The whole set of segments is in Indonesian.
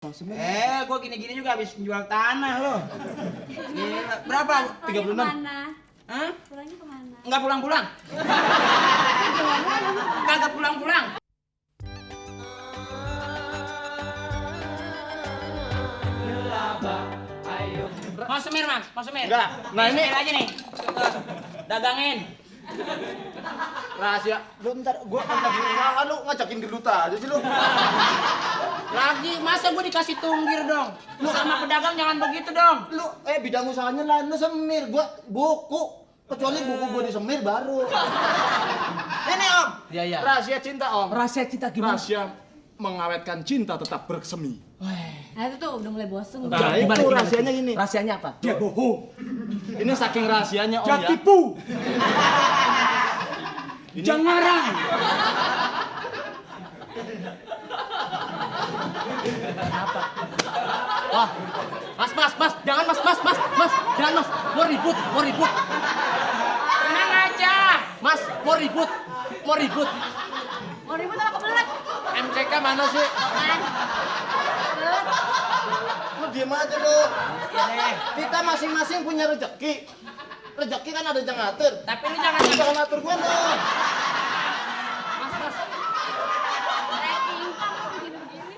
Gua gini-gini juga habis jual tanah lo. Gila. Berapa? 36. Kemana? Hah? Pulangnya kemana? Enggak pulang-pulang. Kagak pulang-pulang. Mau semir, Mas? Mau semir? Enggak. Nah, ini semir aja nih. Dagangin. rahasia. Lu ntar gua ngajakin usaha lu ngajakin gendut aja sih lu. Lagi, masa gua dikasih tunggir dong? Lu sama pedagang jangan begitu dong. Lu bidang usahanya lain, lu semir, gua buku. Kecuali buku gua disemir baru. Ini Om. Iya, iya. Rahasia cinta Om. Rahasia cinta gimana? Rahasia mengawetkan cinta tetap bersemi. Nah itu tuh udah mulai bosen. Nah, itu rahasianya ini. Rahasianya apa? Dia bohong. Ini saking rahasianya Om Dia ya. tipu. Ini- Jangan ngarang. Wah, mas, jangan mas, jangan mas, mau ribut. Tenang aja. Mas, mau ribut. Mau ribut apa kebelet? MCK mana sih? Kebelet. Lu diem aja lu. Ya deh. Kita masing-masing punya rezeki. Rezeki kan ada yang ngatur. Tapi lu jangan Lu jangan ngatur gua dong. Ranking kamu begini-begini.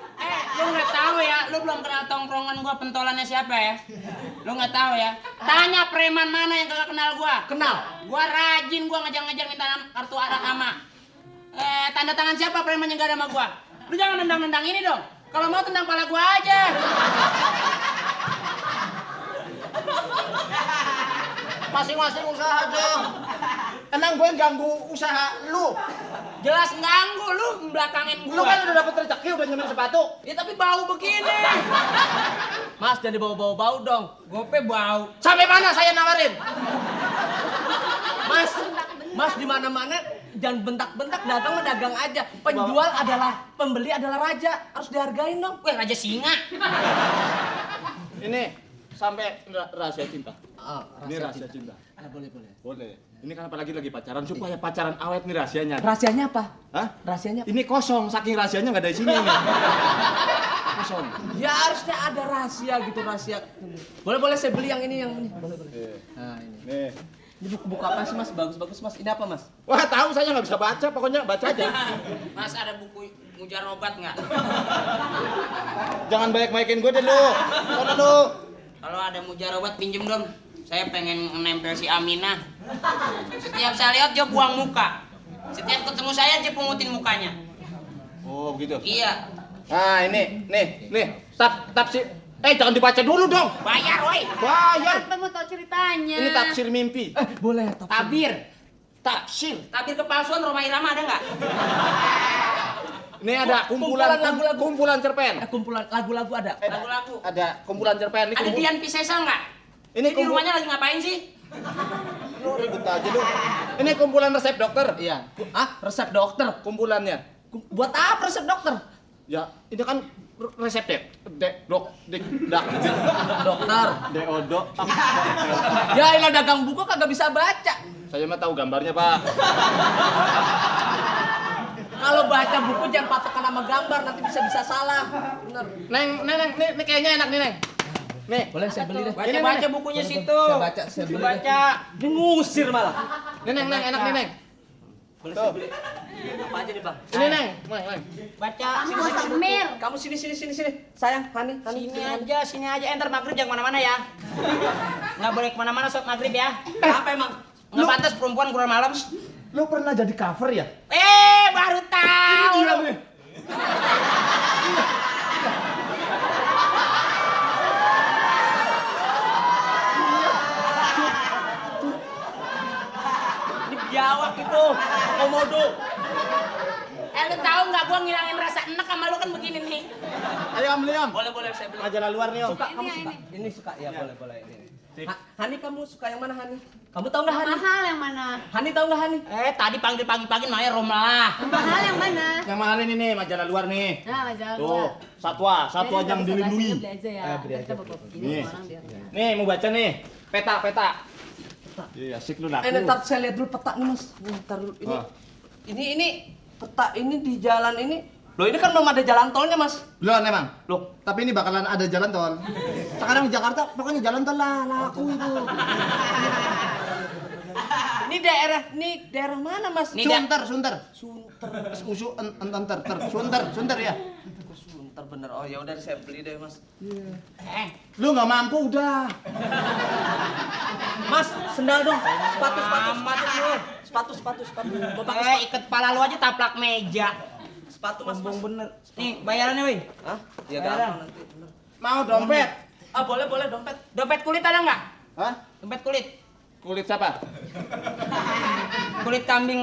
Lu nggak tahu ya, lu belum kenal tongkrongan gua pentolannya siapa ya? Lu nggak tahu ya? Tanya preman mana yang kagak kenal gua? Kenal. Gua rajin gua ngejar-ngejar minta kartu nama. Tanda tangan siapa preman yang gak ada sama gua? Lu jangan nendang-nendang ini dong. Kalau mau tendang pala gua aja. Masing-masing usaha dong. Emang gue ganggu usaha lu. Jelas ganggu lu belakangin gua. Lu kan udah dapet rezeki udah nyemir sepatu. Ya tapi bau begini. Mas, jangan dibawa-bawa dong. Gope bau. Sampai mana saya nawarin? Mas di mana-mana jangan bentak-bentak, dagang mah dagang aja. Penjual adalah pembeli adalah raja, harus dihargain dong. Weh, raja singa. Ini sampai rahasia cinta. Ini rahasia cinta. Ah, boleh. Boleh. Ini kan apalagi lagi pacaran supaya pacaran awet nih rahasianya. Rahasianya apa? Hah? Rahasianya apa? Ini kosong, saking rahasianya nggak ada isinya ini. Kosong. Ya harusnya ada rahasia gitu, rahasia. Boleh saya beli yang ini. Boleh. Nah, ini. Nih. Ini buku apa sih mas? Bagus Mas. Ini apa mas? Wah tahu saya nggak bisa baca, pokoknya baca aja. Mas ada buku mujarobat nggak? Jangan banyak-banyakin gue deh lu. Mana lu? Kalau ada mujarobat pinjem dong. Saya pengen nempel si Aminah. Setiap saya lihat dia buang muka. Setiap ketemu saya dia pungutin mukanya. Oh begitu. Iya. Nah ini, nih, tafsir. Jangan dibaca dulu dong. Bayar, woi. Bayar. Apa mau tahu ceritanya? Ini tafsir mimpi. Boleh. Tabir. Tafsir. Tabir kepalsuan Roma Irama ada nggak? Ini ada Kumpulan lagu-lagu. kumpulan cerpen. Kumpulan lagu-lagu ada. Lagu-lagu. Ada kumpulan cerpen. Ada Dian Piscesa nggak? Ini Di rumahnya lagi ngapain sih? Lu ribut aja lu. Ini kumpulan resep dokter. Iya. Resep dokter. Kumpulannya. Buat apa resep dokter? Ya, ini kan resep Dokter. deodo. Ya ilah dagang buku kagak bisa baca. Saya mah tahu gambarnya, Pak. Kalau baca buku jangan patokan sama gambar, nanti bisa salah. Bener. Neng, ini kayaknya enak nih, Neng. Nih, Boleh saya beli deh. Baca bukunya situ. Saya beli deh. Baca. Ini ngusir malah. nih Neng, enak nih, Neng. Boleh Tuh. saya beli. Apa aja nih bang? Ini, Neng. Baca. Kamu mau semir. Kamu sini. Sayang, Hani. Sini aja. Entar maghrib jangan kemana-mana ya. Nggak boleh kemana-mana saat maghrib ya. Apa emang? Nggak pantas perempuan keluar malam. Lu pernah jadi cover ya? Baru tahu lu. Ini biawak itu. Komodo. Lu tahu nggak gua ngilangin rasa enek sama lu kan begini nih. Ayo, Om, beli, Om. Boleh saya beli. Majalah luar nih, Om. Suka kamu suka? Ini suka ya boleh ini. Hani kamu suka yang mana Hani? Kamu tahu nggak Hani? Mahal yang mana? Hani tahu nggak Hani? Tadi panggil pagi-pagi namanya Romlah. Mahal yang mana? Yang mahal ini nih, majalah luar nih. Nah, majalah Tuh, luar. satwa yang dilindungi. Beli aja ya. Beli aja. Kita bawa begini Nih. semua orang biar. Nih, mau baca nih. Peta. Iya, asik lu laku. Ntar saya lihat dulu peta nih mas. Ntar dulu ini. Oh. Ini peta ini di jalan ini Loh ini kan belum ada jalan tolnya mas. Belum emang. Loh, Tapi ini bakalan ada jalan tol. Sekarang di Jakarta pokoknya jalan tol lah, laku itu. ini daerah mana mas? Ini Sunter. Sunter ya. Sunter bener. Oh ya udah saya beli deh mas. Lu nggak mampu udah. Mas, sendal dong. Sepatu. Sepatu. Mau pakai Ikat pala lu aja taplak meja. sepatu mas. Bener. Nih, bayarannya, woi. Hah? Ya Bayaran. gampang nanti. Bener. Mau dompet? Ah boleh dompet. Dompet kulit ada nggak? Hah? Dompet kulit. Kulit siapa? Kulit kambing.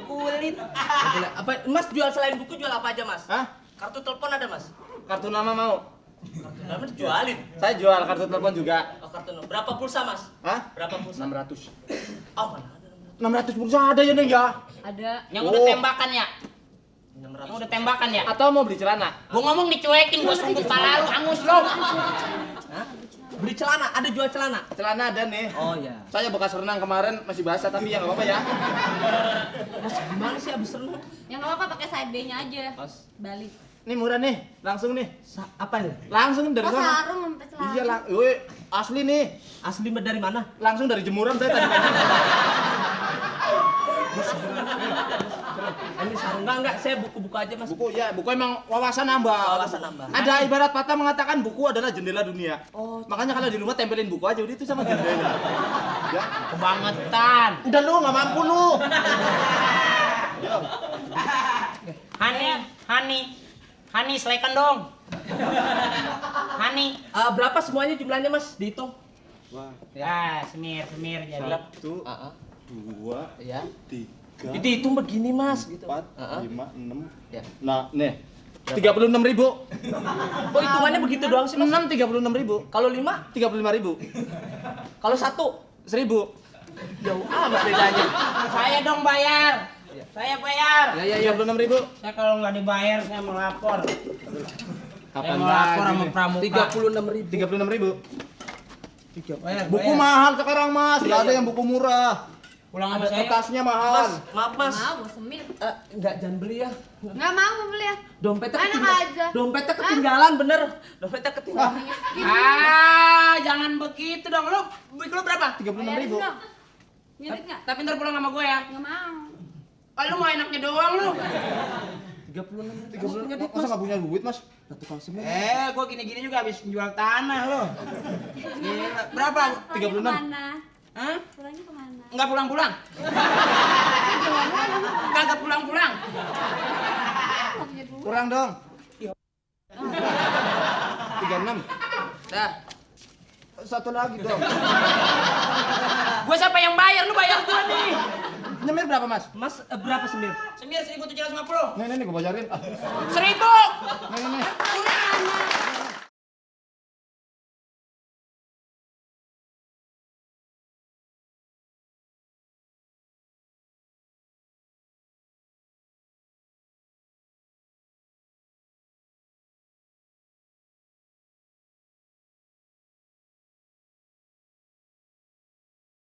Kulit. Boleh. Apa mas jual selain buku jual apa aja mas? Hah? Kartu telepon ada mas? Kartu nama mau? Kartu nama jualin. Saya jual kartu telepon juga. Oh kartu nama. Berapa pulsa mas? Hah? Berapa pulsa? 600. Oh mana ada 600 pulsa ada ya Neng ya? Ada. Yang udah Oh. tembakan ya? 600. Yang udah tembakan ya? Atau mau beli celana? Gua ngomong dicuekin, gua sungguh pala lu, angus lu. Hah? Beli celana, ada jual celana. Celana ada nih. Oh ya. Saya bekas renang kemarin masih basah tapi ya nggak apa-apa ya. Mas gimana sih abis renang? Yang nggak apa-apa pakai side B-nya aja. Mas, Balik. Ini murah nih, langsung nih. apa nih? Langsung dari Oh, sana. sarung sampai celana. Iya lah, woi, asli nih. Asli dari mana? Langsung dari jemuran saya tadi pagi. Ini sarung enggak, saya buku-buku aja mas. Buku ya, buku emang wawasan nambah. Wawasan nambah. Ada ibarat patah mengatakan buku adalah jendela dunia. Oh. Makanya kalau di rumah tempelin buku aja udah itu sama jendela. Ya. Kebangetan. Udah lu nggak mampu lu. Yo. Hani, selekan dong. Hani. Berapa semuanya jumlahnya mas? Dihitung. Wah, Ya, semir jadi. 1, Heeh. 2, Ya. 3, Dihitung begini mas gitu. 4, Heeh. 5, 6. Ya. Nah, nih. 36.000. Oh hitungannya begitu doang sih mas? 6 36.000. Kalau 5? 35.000. Kalau 1? 1.000. Jauh amat bedanya. Saya dong bayar. Saya bayar. Ya. 36.000. Saya kalau nggak dibayar saya melapor. Kapan Saya melapor lagi sama nih? pramuka. 36.000. 36.000. Bayar, Buku bayar. mahal sekarang, Mas. Enggak Iya, ada iya. yang buku murah. Pulang sama Ada saya. kertasnya Mas, mahal. maaf mas. Mau semir. Enggak jangan beli ya. Nggak mau beli ya. Dompetnya Enak ketinggalan. aja. Dompetnya ketinggalan bener. Dompetnya ketinggalan. Jangan begitu dong. Lu berapa? 36.000. Bayarin dong. Nyurit nggak? Tapi ntar pulang sama gue ya. Nggak mau. Lu mau enaknya doang lu. 36. Masa nggak punya duit, Mas? Tukang semen. Gue gini-gini juga habis jual tanah lo. Gila. Berapa? 36. Pulangnya kemana? Hah? Pulangnya kemana? Enggak pulang-pulang. Kagak pulang-pulang. Nggak punya duit. Kurang dong. 36. Dah. Satu lagi dong. Gue siapa yang bayar? Lu bayar gue nih. Nyemir berapa, Mas? Mas berapa semir? Semir 1.750. Nih, gue bayarin. Ah, 1.000. nih. Pulangnya kemana?